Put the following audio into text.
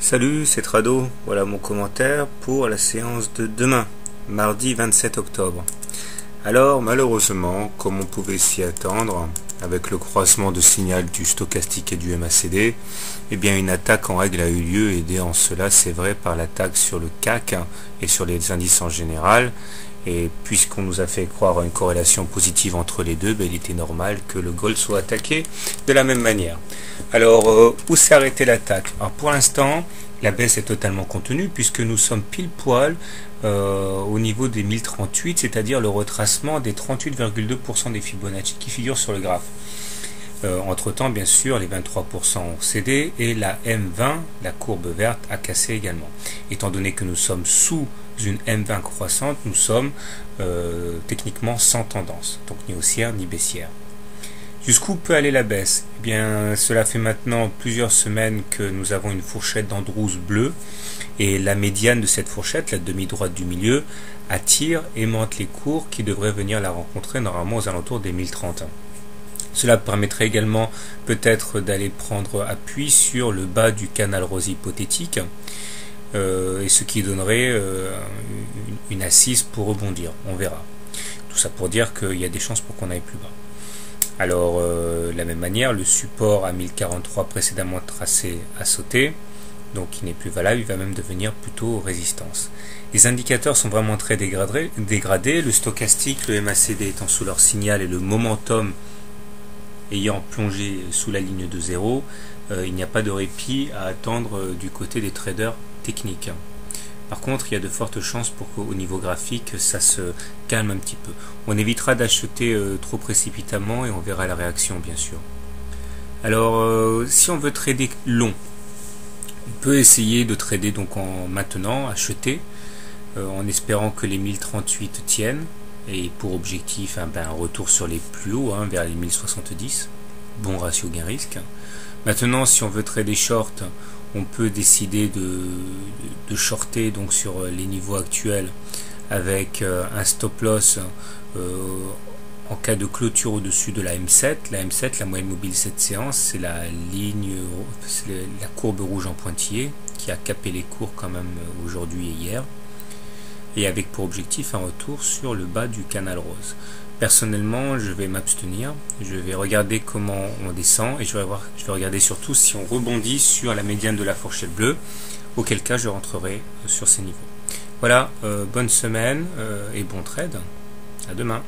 Salut, c'est Trado. Voilà mon commentaire pour la séance de demain, mardi 27 octobre. Alors, malheureusement, comme on pouvait s'y attendre, avec le croisement de signal du stochastique et du MACD, eh bien une attaque en règle a eu lieu, aidée en cela, c'est vrai, par l'attaque sur le CAC et sur les indices en général. Et puisqu'on nous a fait croire à une corrélation positive entre les deux, il était normal que le gold soit attaqué de la même manière. Alors, où s'est arrêtée l'attaque? Alors pour l'instant, la baisse est totalement contenue puisque nous sommes pile poil au niveau des 1038, c'est-à-dire le retracement des 38,2% des Fibonacci qui figurent sur le graphe. Entre-temps, bien sûr, les 23% ont cédé et la M20, la courbe verte, a cassé également. Étant donné que nous sommes sous une M20 croissante, nous sommes techniquement sans tendance, donc ni haussière ni baissière. Jusqu'où peut aller la baisse? Eh bien, cela fait maintenant plusieurs semaines que nous avons une fourchette d'Andrews bleue et la médiane de cette fourchette, la demi-droite du milieu, attire, aimante les cours qui devraient venir la rencontrer normalement aux alentours des 1030. Cela permettrait également peut-être d'aller prendre appui sur le bas du canal rose hypothétique, et ce qui donnerait une assise pour rebondir. On verra. Tout ça pour dire qu'il y a des chances pour qu'on aille plus bas. Alors, de la même manière, le support à 1043 précédemment tracé a sauté, donc il n'est plus valable, il va même devenir plutôt résistance. Les indicateurs sont vraiment très dégradés, le stochastique, le MACD étant sous leur signal et le momentum ayant plongé sous la ligne de 0, il n'y a pas de répit à attendre du côté des traders techniques. Par contre, il y a de fortes chances pour qu'au niveau graphique, ça se calme un petit peu. On évitera d'acheter trop précipitamment et on verra la réaction, bien sûr. Alors, si on veut trader long, on peut essayer de trader donc en maintenant, acheter, en espérant que les 1038 tiennent, et pour objectif un retour sur les plus hauts, vers les 1070, bon ratio gain-risque. Maintenant, si on veut trader short, on peut décider de shorter donc sur les niveaux actuels avec un stop loss en cas de clôture au-dessus de la M7. La M7, la moyenne mobile 7 séances, c'est la ligne, la courbe rouge en pointillé qui a capé les cours quand même aujourd'hui et hier. Et avec pour objectif un retour sur le bas du canal rose. Personnellement, je vais m'abstenir, je vais regarder comment on descend et je vais regarder surtout si on rebondit sur la médiane de la fourchette bleue, auquel cas je rentrerai sur ces niveaux. Voilà, bonne semaine et bon trade, à demain.